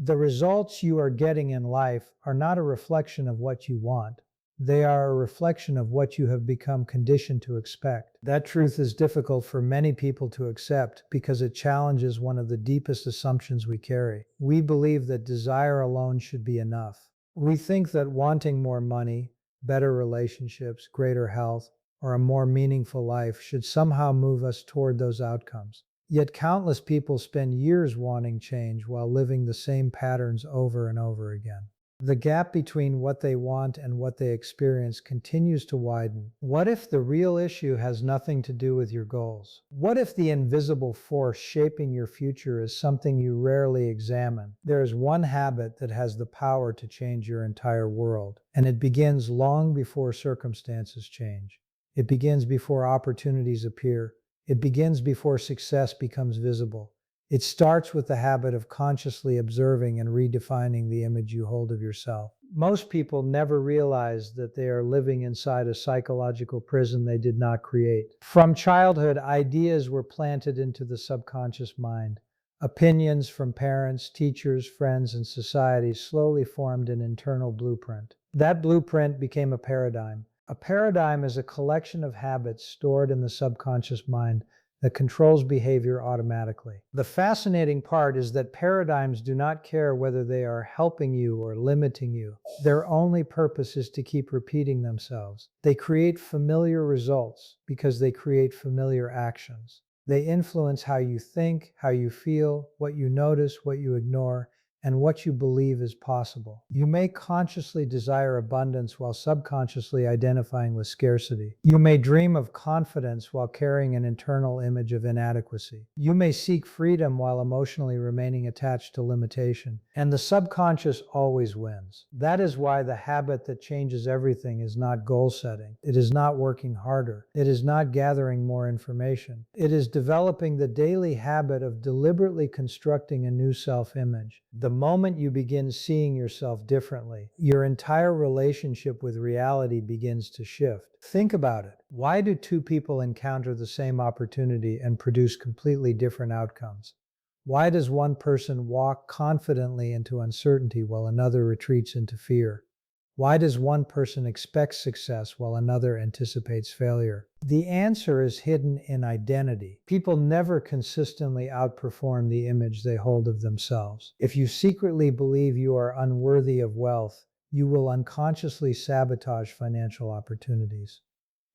The results you are getting in life are not a reflection of what you want. They are a reflection of what you have become conditioned to expect. That truth is difficult for many people to accept because it challenges one of the deepest assumptions we carry. We believe that desire alone should be enough. We think that wanting more money, better relationships, greater health, or a more meaningful life should somehow move us toward those outcomes. Yet countless people spend years wanting change while living the same patterns over and over again. The gap between what they want and what they experience continues to widen. What if the real issue has nothing to do with your goals? What if the invisible force shaping your future is something you rarely examine? There is one habit that has the power to change your entire world, and it begins long before circumstances change. It begins before opportunities appear. It begins before success becomes visible. It starts with the habit of consciously observing and redefining the image you hold of yourself. Most people never realize that they are living inside a psychological prison they did not create. From childhood, ideas were planted into the subconscious mind. Opinions from parents, teachers, friends, and society slowly formed an internal blueprint. That blueprint became a paradigm. A paradigm is a collection of habits stored in the subconscious mind that controls behavior automatically. The fascinating part is that paradigms do not care whether they are helping you or limiting you. Their only purpose is to keep repeating themselves. They create familiar results because they create familiar actions. They influence how you think, how you feel, what you notice, what you ignore, and what you believe is possible. You may consciously desire abundance while subconsciously identifying with scarcity. You may dream of confidence while carrying an internal image of inadequacy. You may seek freedom while emotionally remaining attached to limitation. And the subconscious always wins. That is why the habit that changes everything is not goal setting. It is not working harder. It is not gathering more information. It is developing the daily habit of deliberately constructing a new self-image. The moment you begin seeing yourself differently, your entire relationship with reality begins to shift. Think about it. Why do two people encounter the same opportunity and produce completely different outcomes? Why does one person walk confidently into uncertainty while another retreats into fear? Why does one person expect success while another anticipates failure? The answer is hidden in identity. People never consistently outperform the image they hold of themselves. If you secretly believe you are unworthy of wealth, you will unconsciously sabotage financial opportunities.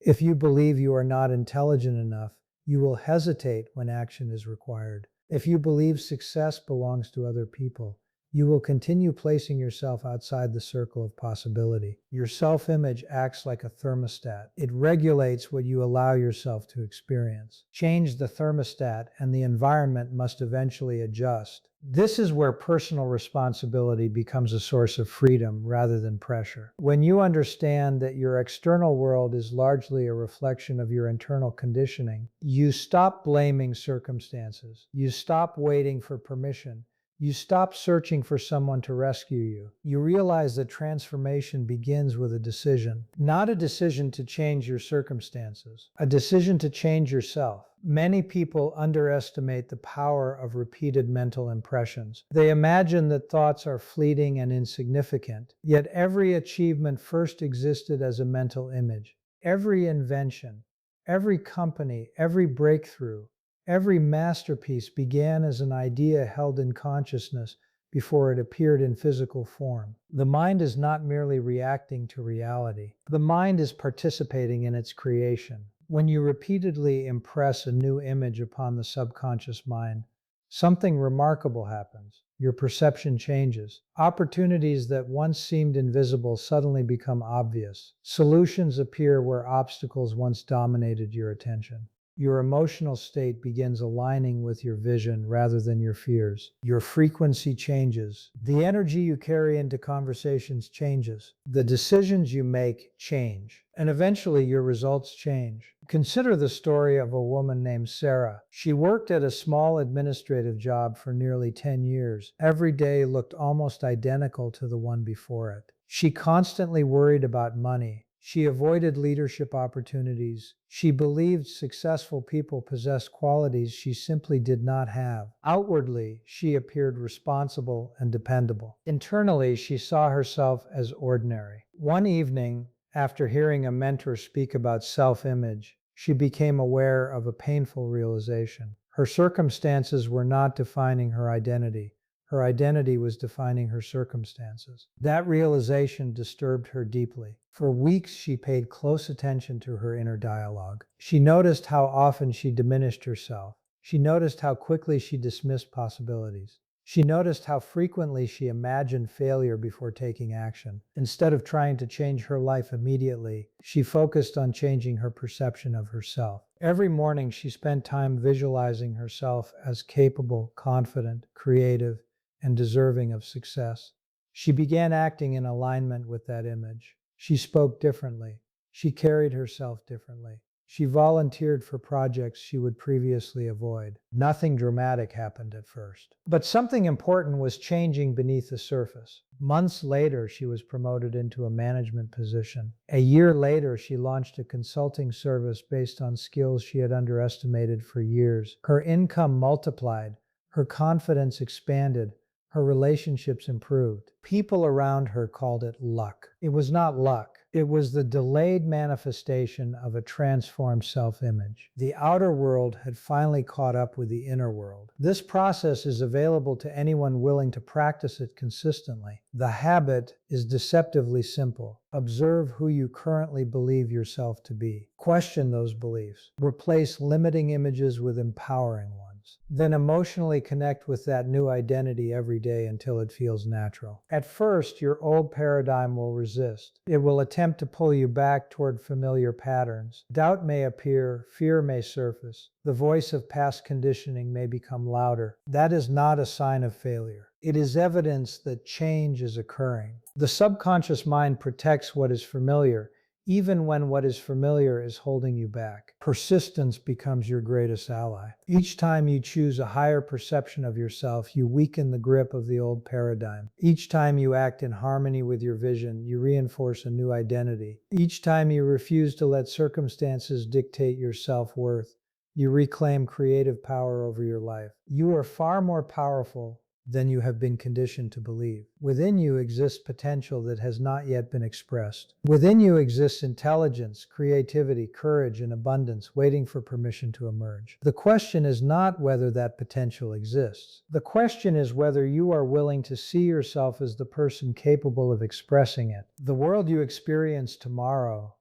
If you believe you are not intelligent enough, you will hesitate when action is required. If you believe success belongs to other people, you will continue placing yourself outside the circle of possibility. Your self-image acts like a thermostat. It regulates what you allow yourself to experience. Change the thermostat, and the environment must eventually adjust. This is where personal responsibility becomes a source of freedom rather than pressure. When you understand that your external world is largely a reflection of your internal conditioning, you stop blaming circumstances. You stop waiting for permission. You stop searching for someone to rescue you. You realize that transformation begins with a decision, not a decision to change your circumstances, a decision to change yourself. Many people underestimate the power of repeated mental impressions. They imagine that thoughts are fleeting and insignificant, yet every achievement first existed as a mental image. Every invention, every company, every breakthrough, every masterpiece began as an idea held in consciousness before it appeared in physical form. The mind is not merely reacting to reality. The mind is participating in its creation. When you repeatedly impress a new image upon the subconscious mind, something remarkable happens. Your perception changes. Opportunities that once seemed invisible suddenly become obvious. Solutions appear where obstacles once dominated your attention. Your emotional state begins aligning with your vision rather than your fears. Your frequency changes. The energy you carry into conversations changes. The decisions you make change. And eventually your results change. Consider the story of a woman named Sarah. She worked at a small administrative job for nearly 10 years. Every day looked almost identical to the one before it. She constantly worried about money. She avoided leadership opportunities. She believed successful people possessed qualities she simply did not have. Outwardly, she appeared responsible and dependable. Internally, she saw herself as ordinary. One evening, after hearing a mentor speak about self-image, she became aware of a painful realization. Her circumstances were not defining her identity. Her identity was defining her circumstances. That realization disturbed her deeply. For weeks, she paid close attention to her inner dialogue. She noticed how often she diminished herself. She noticed how quickly she dismissed possibilities. She noticed how frequently she imagined failure before taking action. Instead of trying to change her life immediately, she focused on changing her perception of herself. Every morning, she spent time visualizing herself as capable, confident, creative, and deserving of success. She began acting in alignment with that image. She spoke differently. She carried herself differently. She volunteered for projects she would previously avoid. Nothing dramatic happened at first. But something important was changing beneath the surface. Months later, she was promoted into a management position. A year later, she launched a consulting service based on skills she had underestimated for years. Her income multiplied. Her confidence expanded. Her relationships improved. People around her called it luck. It was not luck. It was the delayed manifestation of a transformed self-image. The outer world had finally caught up with the inner world. This process is available to anyone willing to practice it consistently. The habit is deceptively simple. Observe who you currently believe yourself to be. Question those beliefs. Replace limiting images with empowering ones. Then emotionally connect with that new identity every day until it feels natural. At first, your old paradigm will resist. It will attempt to pull you back toward familiar patterns. Doubt may appear, fear may surface. The voice of past conditioning may become louder. That is not a sign of failure. It is evidence that change is occurring. The subconscious mind protects what is familiar, even when what is familiar is holding you back. Persistence becomes your greatest ally. Each time you choose a higher perception of yourself, you weaken the grip of the old paradigm. Each time you act in harmony with your vision, you reinforce a new identity. Each time you refuse to let circumstances dictate your self-worth, you reclaim creative power over your life. You are far more powerful than you have been conditioned to believe. Within you exists potential that has not yet been expressed. Within you exists intelligence, creativity, courage, and abundance waiting for permission to emerge. The question is not whether that potential exists. The question is whether you are willing to see yourself as the person capable of expressing it. The world you experience tomorrow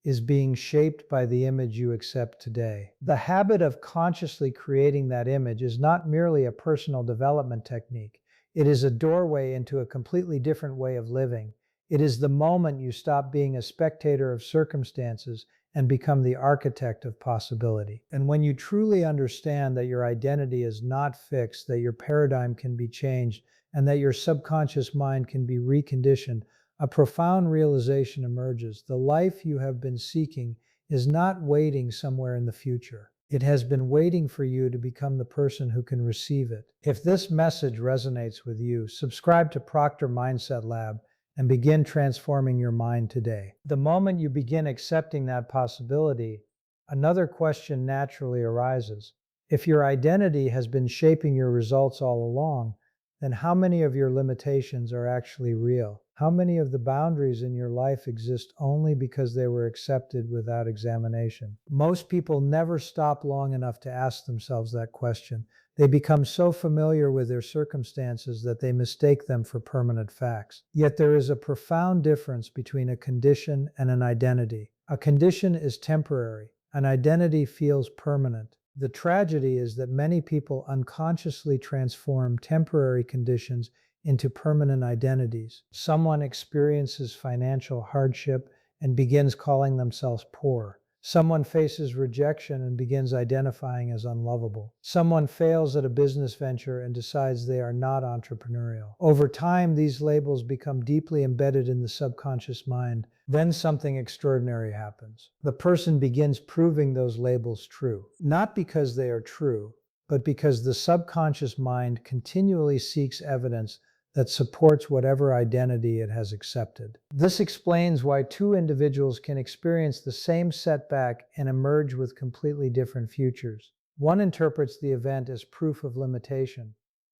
is being shaped by the image you accept today. The habit of consciously creating that image is not merely a personal development technique. It is a doorway into a completely different way of living. It is the moment you stop being a spectator of circumstances and become the architect of possibility. And when you truly understand that your identity is not fixed, that your paradigm can be changed, and that your subconscious mind can be reconditioned, a profound realization emerges. The life you have been seeking is not waiting somewhere in the future. It has been waiting for you to become the person who can receive it. If this message resonates with you, subscribe to Proctor Mindset Lab and begin transforming your mind today. The moment you begin accepting that possibility, another question naturally arises. If your identity has been shaping your results all along, then how many of your limitations are actually real? How many of the boundaries in your life exist only because they were accepted without examination? Most people never stop long enough to ask themselves that question. They become so familiar with their circumstances that they mistake them for permanent facts. Yet there is a profound difference between a condition and an identity. A condition is temporary. An identity feels permanent. The tragedy is that many people unconsciously transform temporary conditions into permanent identities. Someone experiences financial hardship and begins calling themselves poor. Someone faces rejection and begins identifying as unlovable. Someone fails at a business venture and decides they are not entrepreneurial. Over time, these labels become deeply embedded in the subconscious mind. Then something extraordinary happens. The person begins proving those labels true, not because they are true, but because the subconscious mind continually seeks evidence that supports whatever identity it has accepted. This explains why two individuals can experience the same setback and emerge with completely different futures. One interprets the event as proof of limitation.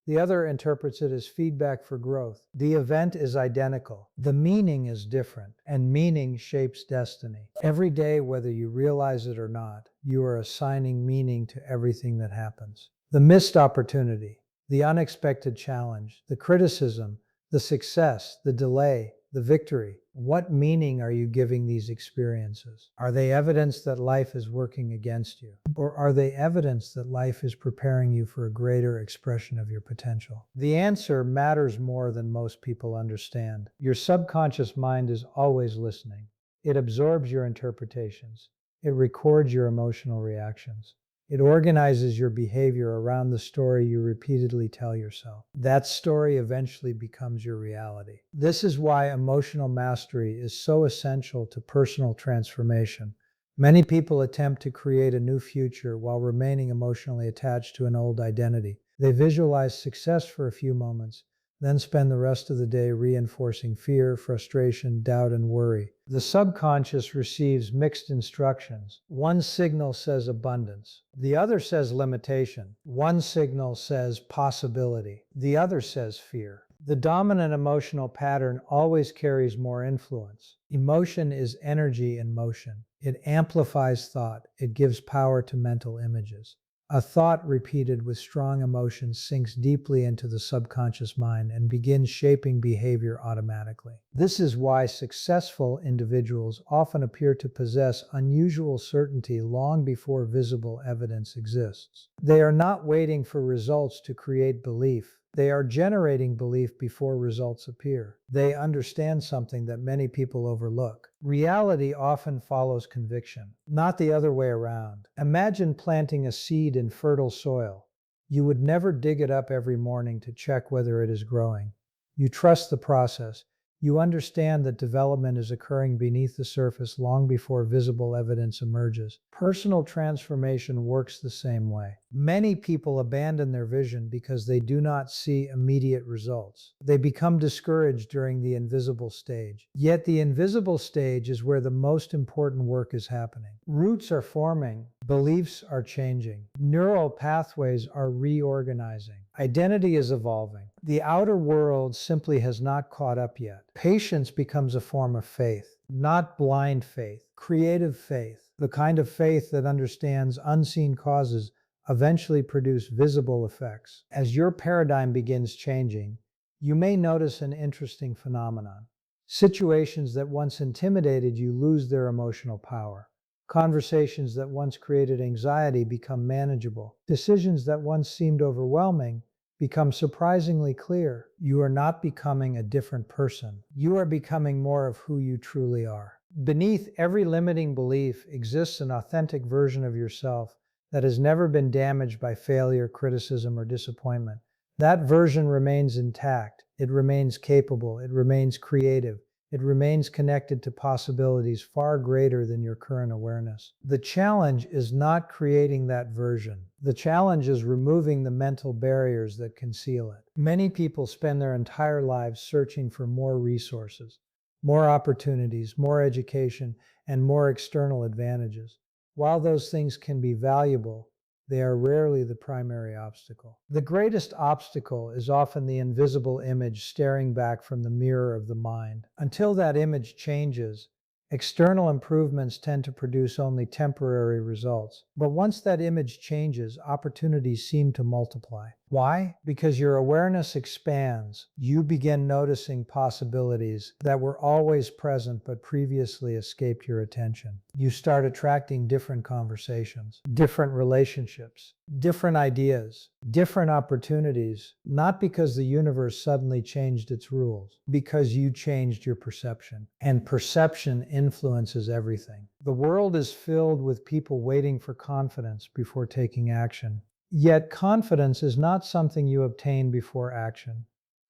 The other interprets it as feedback for growth. The event is identical. The meaning is different, and meaning shapes destiny. Every day, whether you realize it or not, you are assigning meaning to everything that happens. The missed opportunity, the unexpected challenge, the criticism, the success, the delay, the victory. What meaning are you giving these experiences? Are they evidence that life is working against you? Or are they evidence that life is preparing you for a greater expression of your potential? The answer matters more than most people understand. Your subconscious mind is always listening. It absorbs your interpretations. It records your emotional reactions. It organizes your behavior around the story you repeatedly tell yourself. That story eventually becomes your reality. This is why emotional mastery is so essential to personal transformation. Many people attempt to create a new future while remaining emotionally attached to an old identity. They visualize success for a few moments, then spend the rest of the day reinforcing fear, frustration, doubt, and worry. The subconscious receives mixed instructions. One signal says abundance. The other says limitation. One signal says possibility. The other says fear. The dominant emotional pattern always carries more influence. Emotion is energy in motion. It amplifies thought. It gives power to mental images. A thought repeated with strong emotion sinks deeply into the subconscious mind and begins shaping behavior automatically. This is why successful individuals often appear to possess unusual certainty long before visible evidence exists. They are not waiting for results to create belief. They are generating belief before results appear. They understand something that many people overlook. Reality often follows conviction, not the other way around. Imagine planting a seed in fertile soil. You would never dig it up every morning to check whether it is growing. You trust the process. You understand that development is occurring beneath the surface long before visible evidence emerges. Personal transformation works the same way. Many people abandon their vision because they do not see immediate results. They become discouraged during the invisible stage. Yet the invisible stage is where the most important work is happening. Roots are forming, beliefs are changing, neural pathways are reorganizing, identity is evolving. The outer world simply has not caught up yet. Patience becomes a form of faith, not blind faith, creative faith, the kind of faith that understands unseen causes eventually produce visible effects. As your paradigm begins changing, you may notice an interesting phenomenon. Situations that once intimidated you lose their emotional power. Conversations that once created anxiety become manageable. Decisions that once seemed overwhelming become surprisingly clear. You are not becoming a different person. You are becoming more of who you truly are. Beneath every limiting belief exists an authentic version of yourself that has never been damaged by failure, criticism, or disappointment. That version remains intact. It remains capable. It remains creative. It remains connected to possibilities far greater than your current awareness. The challenge is not creating that version. The challenge is removing the mental barriers that conceal it. Many people spend their entire lives searching for more resources, more opportunities, more education, and more external advantages. While those things can be valuable, they are rarely the primary obstacle. The greatest obstacle is often the invisible image staring back from the mirror of the mind. Until that image changes, external improvements tend to produce only temporary results. But once that image changes, opportunities seem to multiply. Why? Because your awareness expands. You begin noticing possibilities that were always present but previously escaped your attention. You start attracting different conversations, different relationships, different ideas, different opportunities, not because the universe suddenly changed its rules, because you changed your perception. And perception influences everything. The world is filled with people waiting for confidence before taking action. Yet confidence is not something you obtain before action.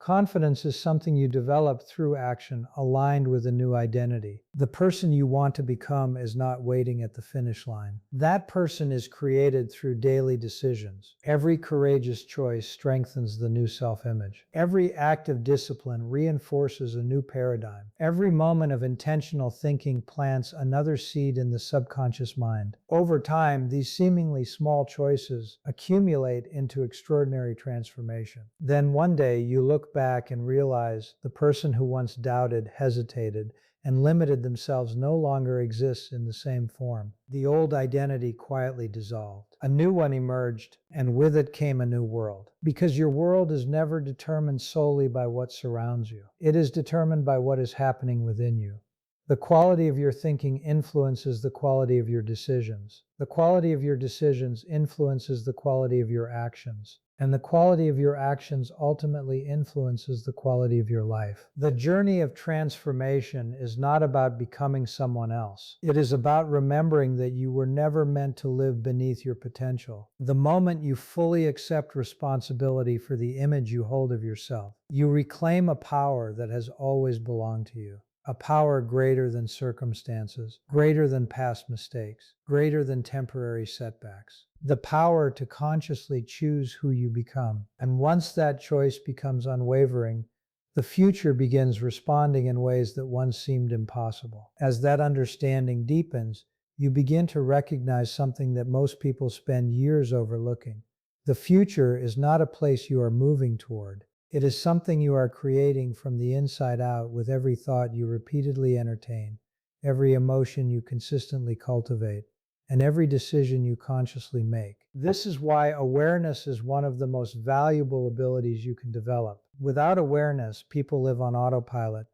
Confidence is something you develop through action aligned with a new identity. The person you want to become is not waiting at the finish line. That person is created through daily decisions. Every courageous choice strengthens the new self-image. Every act of discipline reinforces a new paradigm. Every moment of intentional thinking plants another seed in the subconscious mind. Over time, these seemingly small choices accumulate into extraordinary transformation. Then one day you look back and realize the person who once doubted, hesitated, and limited themselves no longer exists in the same form. The old identity quietly dissolved. A new one emerged, and with it came a new world. Because your world is never determined solely by what surrounds you. It is determined by what is happening within you. The quality of your thinking influences the quality of your decisions. The quality of your decisions influences the quality of your actions. And the quality of your actions ultimately influences the quality of your life. The journey of transformation is not about becoming someone else. It is about remembering that you were never meant to live beneath your potential. The moment you fully accept responsibility for the image you hold of yourself, you reclaim a power that has always belonged to you. A power greater than circumstances, greater than past mistakes, greater than temporary setbacks. The power to consciously choose who you become. And once that choice becomes unwavering, the future begins responding in ways that once seemed impossible. As that understanding deepens, you begin to recognize something that most people spend years overlooking. The future is not a place you are moving toward. It is something you are creating from the inside out with every thought you repeatedly entertain, every emotion you consistently cultivate, and every decision you consciously make. This is why awareness is one of the most valuable abilities you can develop. Without awareness, people live on autopilot.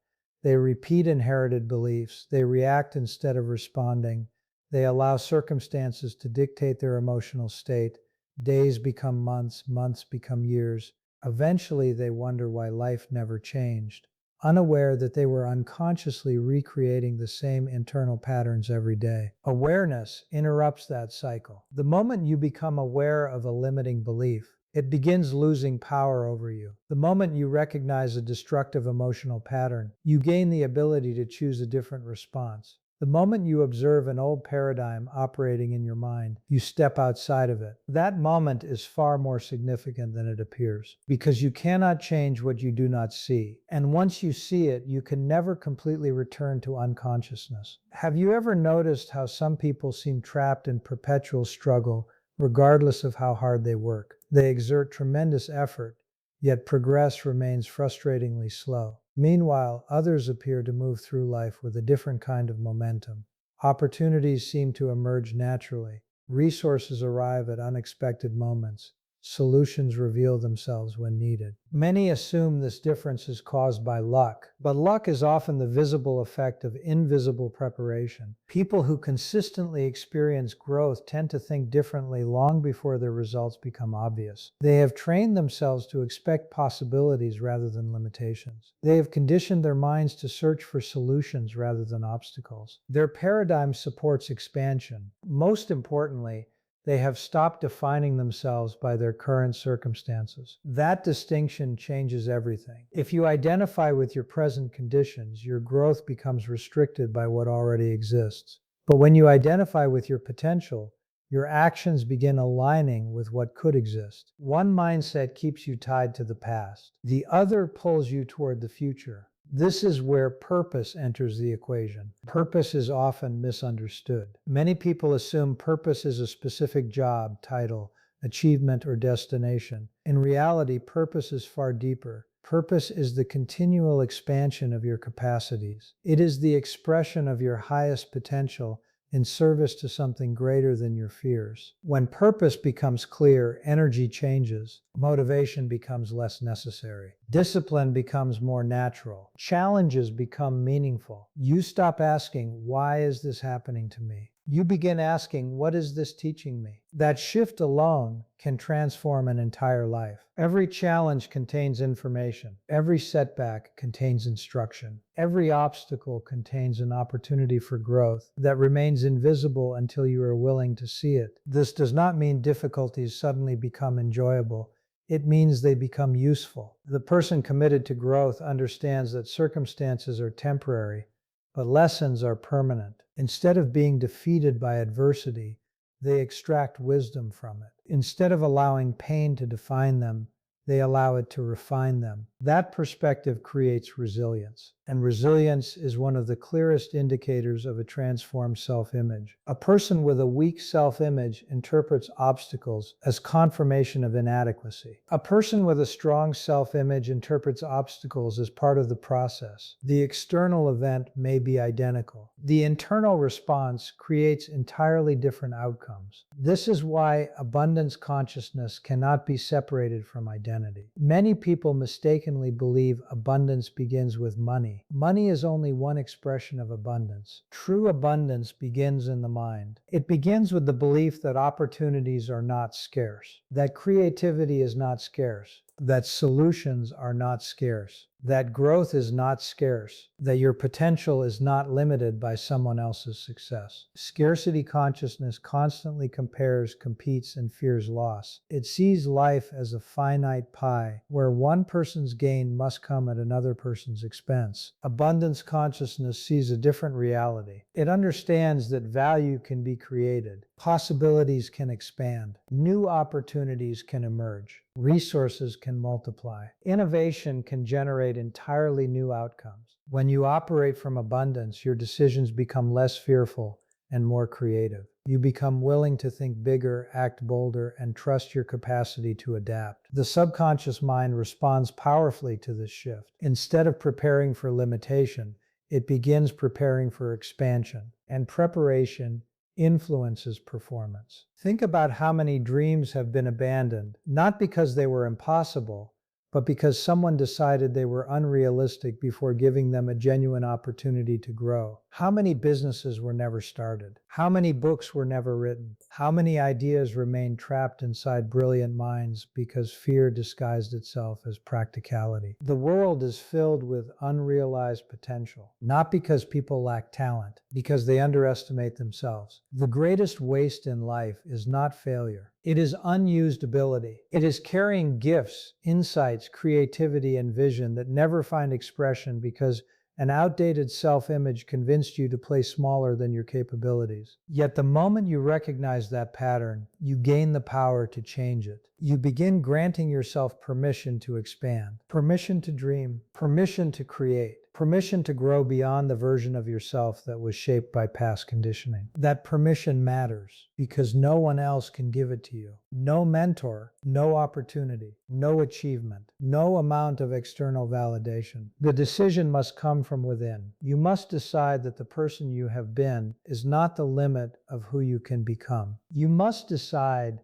They repeat inherited beliefs. They react instead of responding. They allow circumstances to dictate their emotional state. Days become months, months become years. Eventually, they wonder why life never changed, unaware that they were unconsciously recreating the same internal patterns every day. Awareness interrupts that cycle. The moment you become aware of a limiting belief, it begins losing power over you. The moment you recognize a destructive emotional pattern, you gain the ability to choose a different response. The moment you observe an old paradigm operating in your mind, you step outside of it. That moment is far more significant than it appears, because you cannot change what you do not see. And once you see it, you can never completely return to unconsciousness. Have you ever noticed how some people seem trapped in perpetual struggle, regardless of how hard they work? They exert tremendous effort, yet progress remains frustratingly slow. Meanwhile, others appear to move through life with a different kind of momentum. Opportunities seem to emerge naturally. Resources arrive at unexpected moments. Solutions reveal themselves when needed. Many assume this difference is caused by luck, but luck is often the visible effect of invisible preparation. People who consistently experience growth tend to think differently long before their results become obvious. They have trained themselves to expect possibilities rather than limitations. They have conditioned their minds to search for solutions rather than obstacles. Their paradigm supports expansion. Most importantly, they have stopped defining themselves by their current circumstances. That distinction changes everything. If you identify with your present conditions, your growth becomes restricted by what already exists. But when you identify with your potential, your actions begin aligning with what could exist. One mindset keeps you tied to the past. The other pulls you toward the future. This is where purpose enters the equation. Purpose is often misunderstood. Many people assume purpose is a specific job, title, achievement, or destination. In reality, purpose is far deeper. Purpose is the continual expansion of your capacities. It is the expression of your highest potential in service to something greater than your fears. When purpose becomes clear, energy changes, motivation becomes less necessary, discipline becomes more natural, challenges become meaningful. You stop asking, why is this happening to me? You begin asking, what is this teaching me? That shift alone can transform an entire life. Every challenge contains information. Every setback contains instruction. Every obstacle contains an opportunity for growth that remains invisible until you are willing to see it. This does not mean difficulties suddenly become enjoyable. It means they become useful. The person committed to growth understands that circumstances are temporary, but lessons are permanent. Instead of being defeated by adversity, they extract wisdom from it. Instead of allowing pain to define them, they allow it to refine them. That perspective creates resilience, and resilience is one of the clearest indicators of a transformed self-image. A person with a weak self-image interprets obstacles as confirmation of inadequacy. A person with a strong self-image interprets obstacles as part of the process. The external event may be identical. The internal response creates entirely different outcomes. This is why abundance consciousness cannot be separated from identity. Many people mistakenly believe abundance begins with money. Money is only one expression of abundance. True abundance begins in the mind. It begins with the belief that opportunities are not scarce, that creativity is not scarce, that solutions are not scarce, that growth is not scarce, that your potential is not limited by someone else's success. Scarcity consciousness constantly compares, competes, and fears loss. It sees life as a finite pie, where one person's gain must come at another person's expense. Abundance consciousness sees a different reality. It understands that value can be created, possibilities can expand, new opportunities can emerge, resources can multiply, innovation can generate entirely new outcomes. When you operate from abundance, your decisions become less fearful and more creative. You become willing to think bigger, act bolder, and trust your capacity to adapt. The subconscious mind responds powerfully to this shift. Instead of preparing for limitation, it begins preparing for expansion, and preparation influences performance. Think about how many dreams have been abandoned, not because they were impossible, but because someone decided they were unrealistic before giving them a genuine opportunity to grow. How many businesses were never started? How many books were never written? How many ideas remained trapped inside brilliant minds because fear disguised itself as practicality? The world is filled with unrealized potential, not because people lack talent, because they underestimate themselves. The greatest waste in life is not failure. It is unused ability. It is carrying gifts, insights, creativity, and vision that never find expression because an outdated self-image convinced you to play smaller than your capabilities. Yet the moment you recognize that pattern, you gain the power to change it. You begin granting yourself permission to expand, permission to dream, permission to create, permission to grow beyond the version of yourself that was shaped by past conditioning. That permission matters because no one else can give it to you. No mentor, no opportunity, no achievement, no amount of external validation. The decision must come from within. You must decide that the person you have been is not the limit of who you can become. You must decide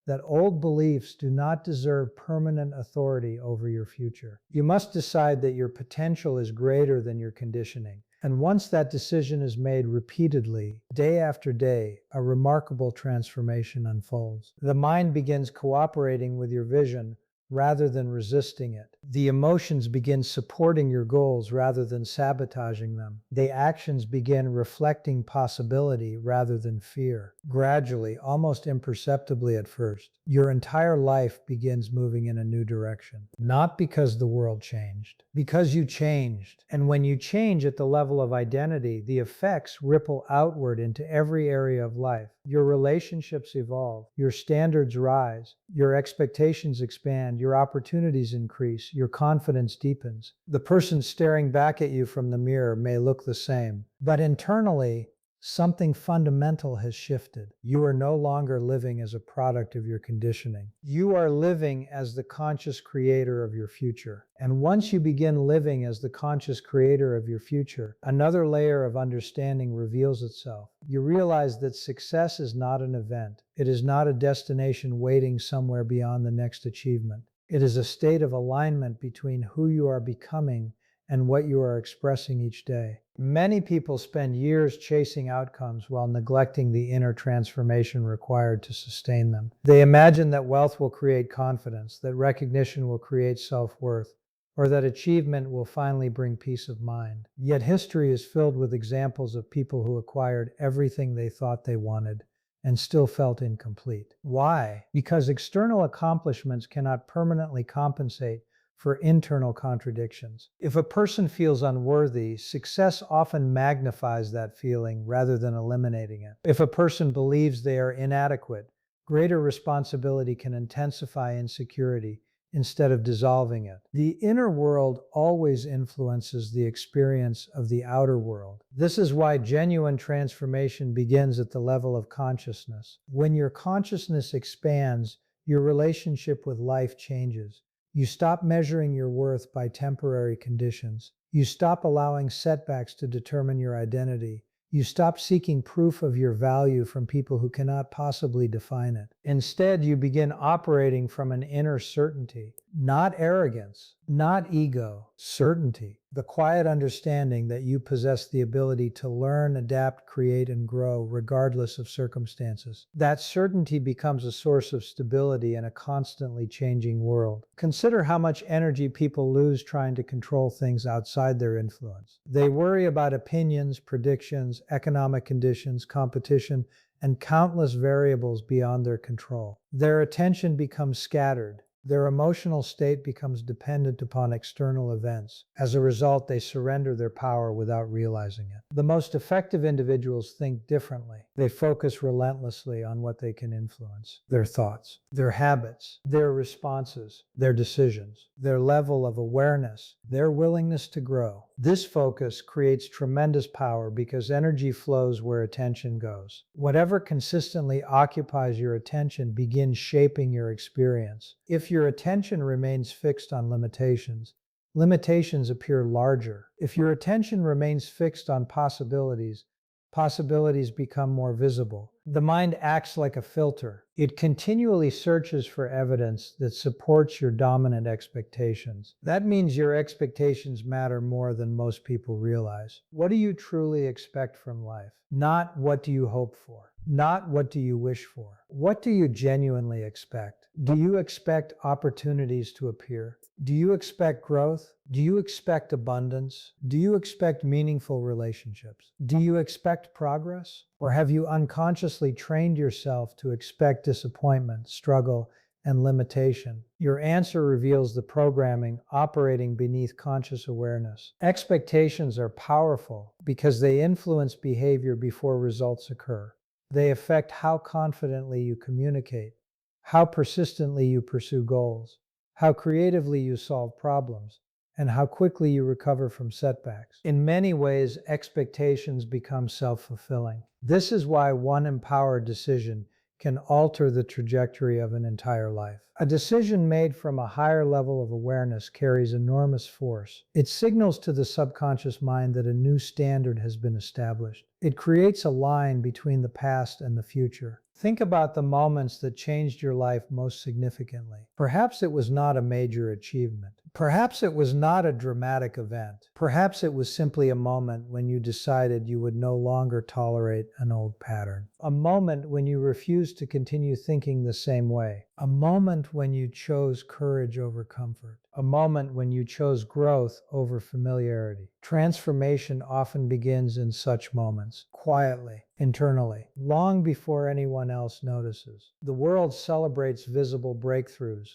that old beliefs do not deserve permanent authority over your future. You must decide that your potential is greater than your conditioning. And once that decision is made repeatedly, day after day, a remarkable transformation unfolds. The mind begins cooperating with your vision rather than resisting it. The emotions begin supporting your goals rather than sabotaging them. The actions begin reflecting possibility rather than fear. Gradually, almost imperceptibly at first, your entire life begins moving in a new direction. Not because the world changed, because you changed. And when you change at the level of identity, the effects ripple outward into every area of life. Your relationships evolve, your standards rise, your expectations expand, your opportunities increase, your confidence deepens. The person staring back at you from the mirror may look the same, but internally, something fundamental has shifted. You are no longer living as a product of your conditioning. You are living as the conscious creator of your future. And once you begin living as the conscious creator of your future, another layer of understanding reveals itself. You realize that success is not an event. It is not a destination waiting somewhere beyond the next achievement. It is a state of alignment between who you are becoming and what you are expressing each day. Many people spend years chasing outcomes while neglecting the inner transformation required to sustain them. They imagine that wealth will create confidence, that recognition will create self-worth, or that achievement will finally bring peace of mind. Yet history is filled with examples of people who acquired everything they thought they wanted and still felt incomplete. Why? Because external accomplishments cannot permanently compensate for internal contradictions. If a person feels unworthy, success often magnifies that feeling rather than eliminating it. If a person believes they are inadequate, greater responsibility can intensify insecurity instead of dissolving it. The inner world always influences the experience of the outer world. This is why genuine transformation begins at the level of consciousness. When your consciousness expands, your relationship with life changes. You stop measuring your worth by temporary conditions. You stop allowing setbacks to determine your identity. You stop seeking proof of your value from people who cannot possibly define it. Instead, you begin operating from an inner certainty, not arrogance, not ego, certainty. The quiet understanding that you possess the ability to learn, adapt, create, and grow regardless of circumstances. That certainty becomes a source of stability in a constantly changing world. Consider how much energy people lose trying to control things outside their influence. They worry about opinions, predictions, economic conditions, competition, and countless variables beyond their control. Their attention becomes scattered. Their emotional state becomes dependent upon external events. As a result, they surrender their power without realizing it. The most effective individuals think differently. They focus relentlessly on what they can influence: their thoughts, their habits, their responses, their decisions, their level of awareness, their willingness to grow. This focus creates tremendous power because energy flows where attention goes. Whatever consistently occupies your attention begins shaping your experience. If your attention remains fixed on limitations, limitations appear larger. If your attention remains fixed on possibilities, possibilities become more visible. The mind acts like a filter. It continually searches for evidence that supports your dominant expectations. That means your expectations matter more than most people realize. What do you truly expect from life? Not what do you hope for? Not what do you wish for? What do you genuinely expect? Do you expect opportunities to appear? Do you expect growth? Do you expect abundance? Do you expect meaningful relationships? Do you expect progress? Or have you unconsciously trained yourself to expect disappointment, struggle, and limitation? Your answer reveals the programming operating beneath conscious awareness. Expectations are powerful because they influence behavior before results occur. They affect how confidently you communicate, how persistently you pursue goals, how creatively you solve problems, and how quickly you recover from setbacks. In many ways, expectations become self-fulfilling. This is why one empowered decision can alter the trajectory of an entire life. A decision made from a higher level of awareness carries enormous force. It signals to the subconscious mind that a new standard has been established. It creates a line between the past and the future. Think about the moments that changed your life most significantly. Perhaps it was not a major achievement. Perhaps it was not a dramatic event. Perhaps it was simply a moment when you decided you would no longer tolerate an old pattern. A moment when you refused to continue thinking the same way. A moment when you chose courage over comfort. A moment when you chose growth over familiarity. Transformation often begins in such moments, quietly, internally, long before anyone else notices. The world celebrates visible breakthroughs,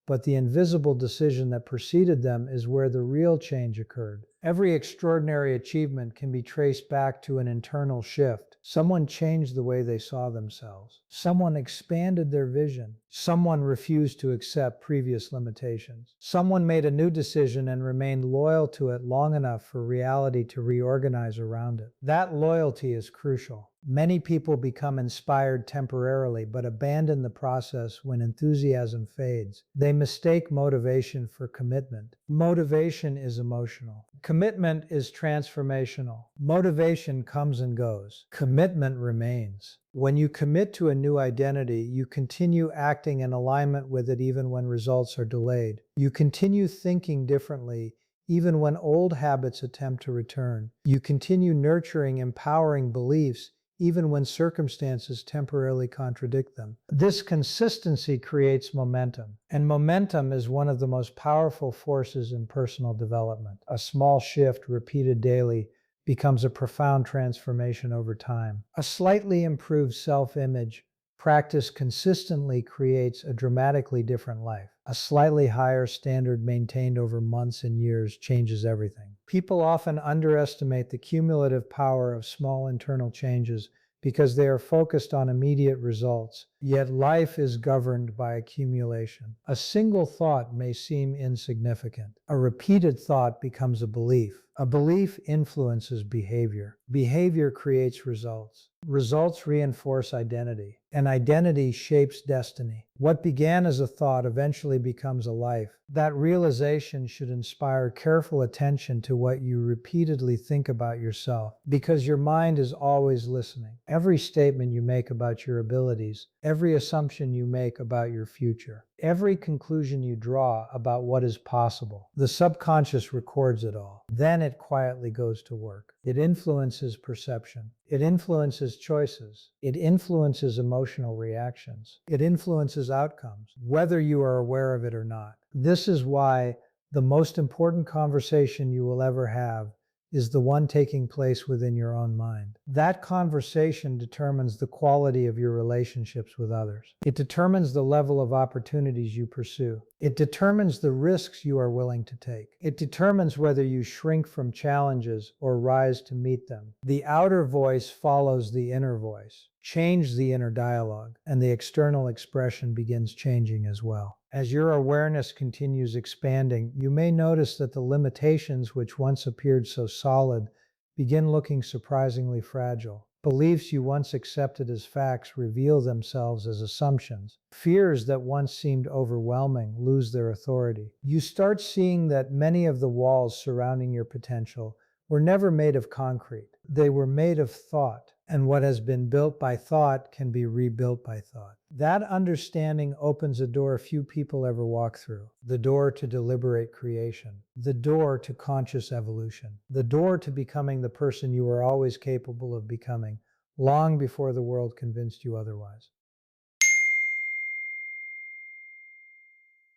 but the invisible decision that preceded them is where the real change occurred. Every extraordinary achievement can be traced back to an internal shift. Someone changed the way they saw themselves. Someone expanded their vision. Someone refused to accept previous limitations. Someone made a new decision and remained loyal to it long enough for reality to reorganize around it. That loyalty is crucial. Many people become inspired temporarily but abandon the process when enthusiasm fades. They mistake motivation for commitment. Motivation is emotional. Commitment is transformational. Motivation comes and goes. Commitment remains. When you commit to a new identity, you continue acting in alignment with it even when results are delayed. You continue thinking differently even when old habits attempt to return. You continue nurturing empowering beliefs even when circumstances temporarily contradict them. This consistency creates momentum, and momentum is one of the most powerful forces in personal development. A small shift repeated daily becomes a profound transformation over time. A slightly improved self-image practiced consistently creates a dramatically different life. A slightly higher standard maintained over months and years changes everything. People often underestimate the cumulative power of small internal changes because they are focused on immediate results, yet life is governed by accumulation. A single thought may seem insignificant. A repeated thought becomes a belief. A belief influences behavior. Behavior creates results. Results reinforce identity, and identity shapes destiny. What began as a thought eventually becomes a life. That realization should inspire careful attention to what you repeatedly think about yourself, because your mind is always listening. Every statement you make about your abilities, every assumption you make about your future, every conclusion you draw about what is possible, the subconscious records it all. Then it quietly goes to work. It influences perception. It influences choices. It influences emotional reactions. It influences outcomes, whether you are aware of it or not. This is why the most important conversation you will ever have is the one taking place within your own mind. That conversation determines the quality of your relationships with others. It determines the level of opportunities you pursue. It determines the risks you are willing to take. It determines whether you shrink from challenges or rise to meet them. The outer voice follows the inner voice. Change the inner dialogue, and the external expression begins changing as well. As your awareness continues expanding, you may notice that the limitations which once appeared so solid begin looking surprisingly fragile. Beliefs you once accepted as facts reveal themselves as assumptions. Fears that once seemed overwhelming lose their authority. You start seeing that many of the walls surrounding your potential were never made of concrete. They were made of thought, and what has been built by thought can be rebuilt by thought. That understanding opens a door few people ever walk through. The door to deliberate creation. The door to conscious evolution. The door to becoming the person you were always capable of becoming, long before the world convinced you otherwise.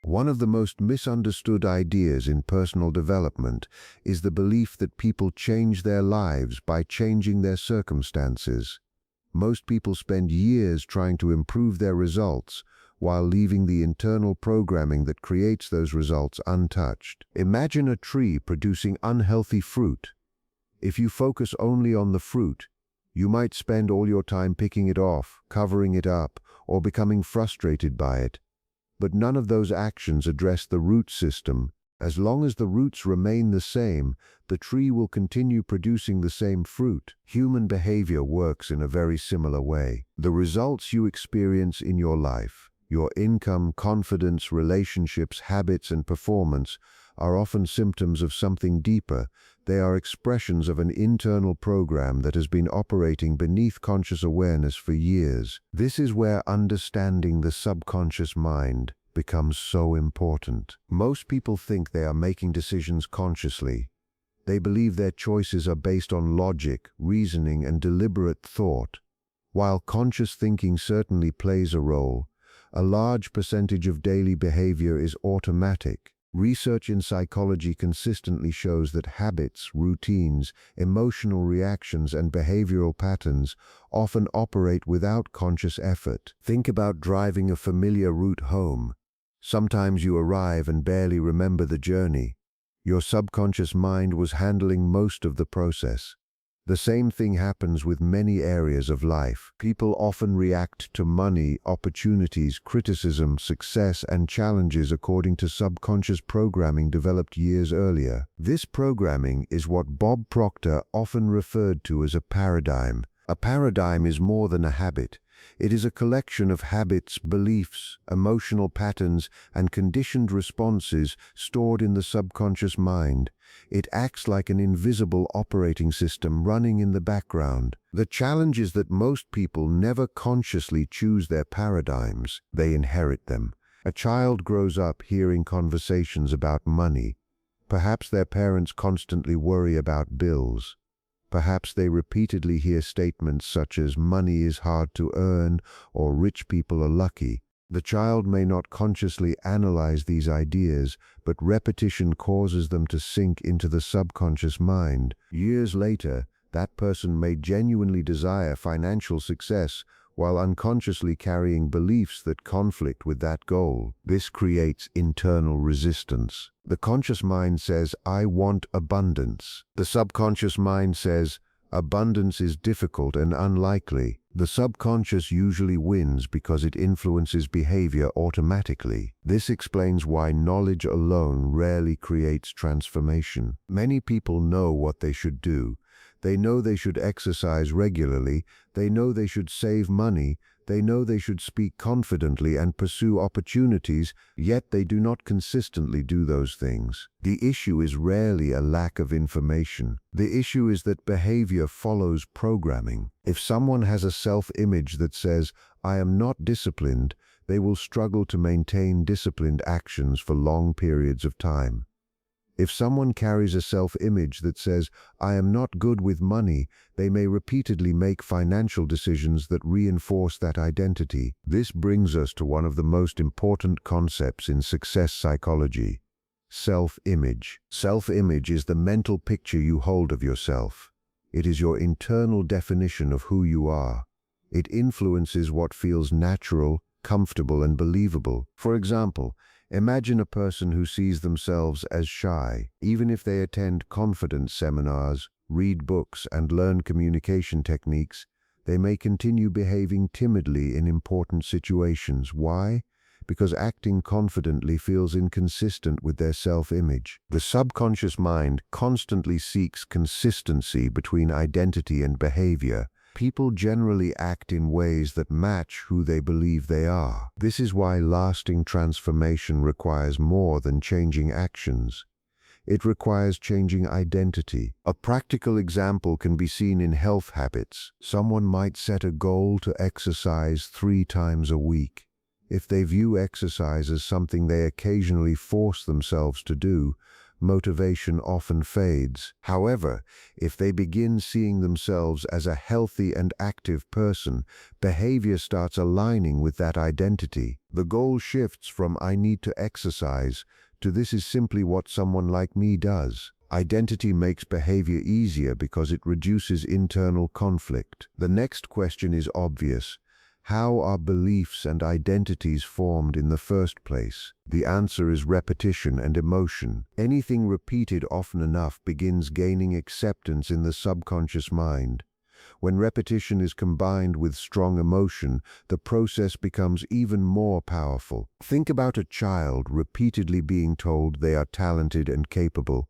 One of the most misunderstood ideas in personal development is the belief that people change their lives by changing their circumstances. Most people spend years trying to improve their results while leaving the internal programming that creates those results untouched. Imagine a tree producing unhealthy fruit. If you focus only on the fruit, you might spend all your time picking it off, covering it up, or becoming frustrated by it. But none of those actions address the root system. As long as the roots remain the same, the tree will continue producing the same fruit. Human behavior works in a very similar way. The results you experience in your life, your income, confidence, relationships, habits, and performance, are often symptoms of something deeper. They are expressions of an internal program that has been operating beneath conscious awareness for years. This is where understanding the subconscious mind becomes so important. Most people think they are making decisions consciously. They believe their choices are based on logic, reasoning, and deliberate thought. While conscious thinking certainly plays a role, a large percentage of daily behavior is automatic. Research in psychology consistently shows that habits, routines, emotional reactions, and behavioral patterns often operate without conscious effort. Think about driving a familiar route home. Sometimes you arrive and barely remember the journey. Your subconscious mind was handling most of the process. The same thing happens with many areas of life. People often react to money, opportunities, criticism, success, and challenges according to subconscious programming developed years earlier. This programming is what Bob Proctor often referred to as a paradigm. A paradigm is more than a habit. It is a collection of habits, beliefs, emotional patterns, and conditioned responses stored in the subconscious mind. It acts like an invisible operating system running in the background. The challenge is that most people never consciously choose their paradigms. They inherit them. A child grows up hearing conversations about money. Perhaps their parents constantly worry about bills. Perhaps they repeatedly hear statements such as money is hard to earn or rich people are lucky. The child may not consciously analyze these ideas, but repetition causes them to sink into the subconscious mind. Years later, that person may genuinely desire financial success while unconsciously carrying beliefs that conflict with that goal. This creates internal resistance. The conscious mind says, "I want abundance." The subconscious mind says, "Abundance is difficult and unlikely." The subconscious usually wins because it influences behavior automatically. This explains why knowledge alone rarely creates transformation. Many people know what they should do. They know they should exercise regularly. They know they should save money. They know they should speak confidently and pursue opportunities, yet they do not consistently do those things. The issue is rarely a lack of information. The issue is that behavior follows programming. If someone has a self-image that says, "I am not disciplined," they will struggle to maintain disciplined actions for long periods of time. If someone carries a self-image that says, "I am not good with money," they may repeatedly make financial decisions that reinforce that identity. This brings us to one of the most important concepts in success psychology: self-image. Self-image is the mental picture you hold of yourself. It is your internal definition of who you are. It influences what feels natural, comfortable, and believable. For example, imagine a person who sees themselves as shy. Even if they attend confidence seminars, read books, and learn communication techniques, they may continue behaving timidly in important situations. Why? Because acting confidently feels inconsistent with their self-image. The subconscious mind constantly seeks consistency between identity and behavior. People generally act in ways that match who they believe they are. This is why lasting transformation requires more than changing actions. It requires changing identity. A practical example can be seen in health habits. Someone might set a goal to exercise 3 times a week. If they view exercise as something they occasionally force themselves to do, motivation often fades. However, if they begin seeing themselves as a healthy and active person, behavior starts aligning with that identity. The goal shifts from "I need to exercise" to "this is simply what someone like me does." Identity makes behavior easier because it reduces internal conflict. The next question is obvious. How are beliefs and identities formed in the first place? The answer is repetition and emotion. Anything repeated often enough begins gaining acceptance in the subconscious mind. When repetition is combined with strong emotion, the process becomes even more powerful. Think about a child repeatedly being told they are talented and capable.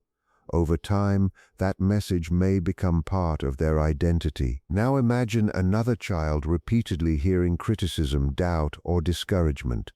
Over time, that message may become part of their identity. Now imagine another child repeatedly hearing criticism, doubt, or discouragement.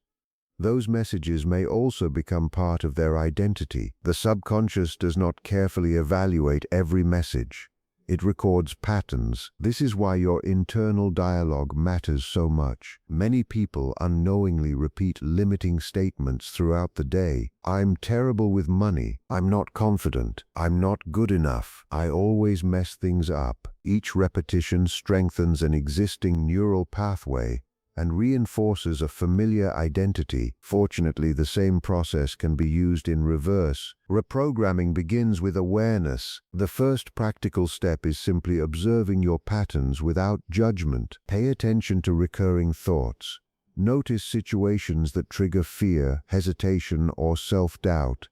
Those messages may also become part of their identity. The subconscious does not carefully evaluate every message. It records patterns. This is why your internal dialogue matters so much. Many people unknowingly repeat limiting statements throughout the day. "I'm terrible with money. I'm not confident. I'm not good enough. I always mess things up." Each repetition strengthens an existing neural pathway and reinforces a familiar identity. Fortunately, the same process can be used in reverse. Reprogramming begins with awareness. The first practical step is simply observing your patterns without judgment. Pay attention to recurring thoughts. Notice situations that trigger fear, hesitation, or self-doubt.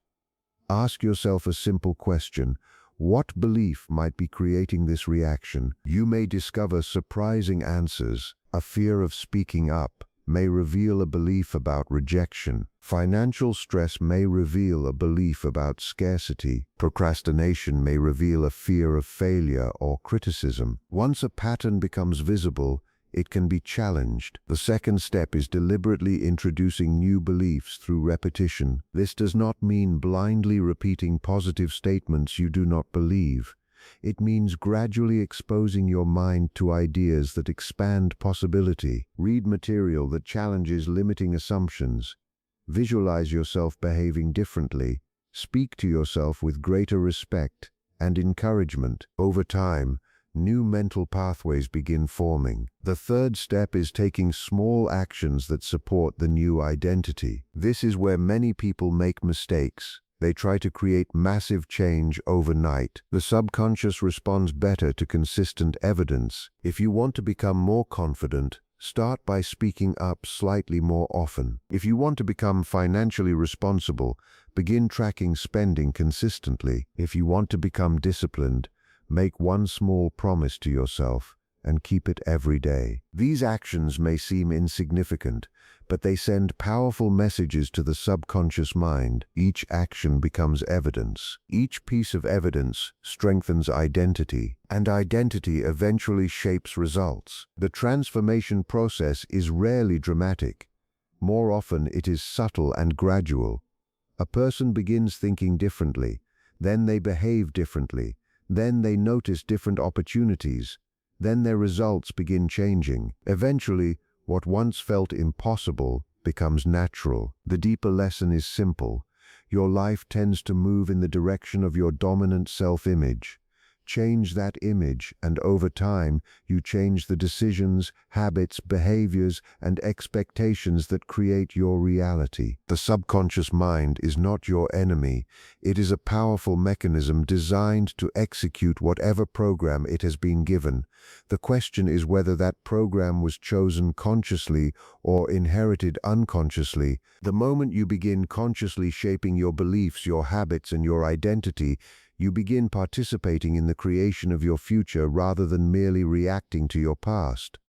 Ask yourself a simple question: what belief might be creating this reaction? You may discover surprising answers. A fear of speaking up may reveal a belief about rejection. Financial stress may reveal a belief about scarcity. Procrastination may reveal a fear of failure or criticism. Once a pattern becomes visible, it can be challenged. The second step is deliberately introducing new beliefs through repetition. This does not mean blindly repeating positive statements you do not believe. It means gradually exposing your mind to ideas that expand possibility. Read material that challenges limiting assumptions. Visualize yourself behaving differently. Speak to yourself with greater respect and encouragement. Over time, new mental pathways begin forming. The third step is taking small actions that support the new identity. This is where many people make mistakes. They try to create massive change overnight. The subconscious responds better to consistent evidence. If you want to become more confident, start by speaking up slightly more often. If you want to become financially responsible, begin tracking spending consistently. If you want to become disciplined, make one small promise to yourself and keep it every day. These actions may seem insignificant, but they send powerful messages to the subconscious mind. Each action becomes evidence. Each piece of evidence strengthens identity, and identity eventually shapes results. The transformation process is rarely dramatic. More often, it is subtle and gradual. A person begins thinking differently, then they behave differently, then they notice different opportunities, then their results begin changing. Eventually, what once felt impossible becomes natural. The deeper lesson is simple. Your life tends to move in the direction of your dominant self-image. Change that image, and over time, you change the decisions, habits, behaviors, and expectations that create your reality. The subconscious mind is not your enemy. It is a powerful mechanism designed to execute whatever program it has been given. The question is whether that program was chosen consciously or inherited unconsciously. The moment you begin consciously shaping your beliefs, your habits, and your identity, you begin participating in the creation of your future rather than merely reacting to your past.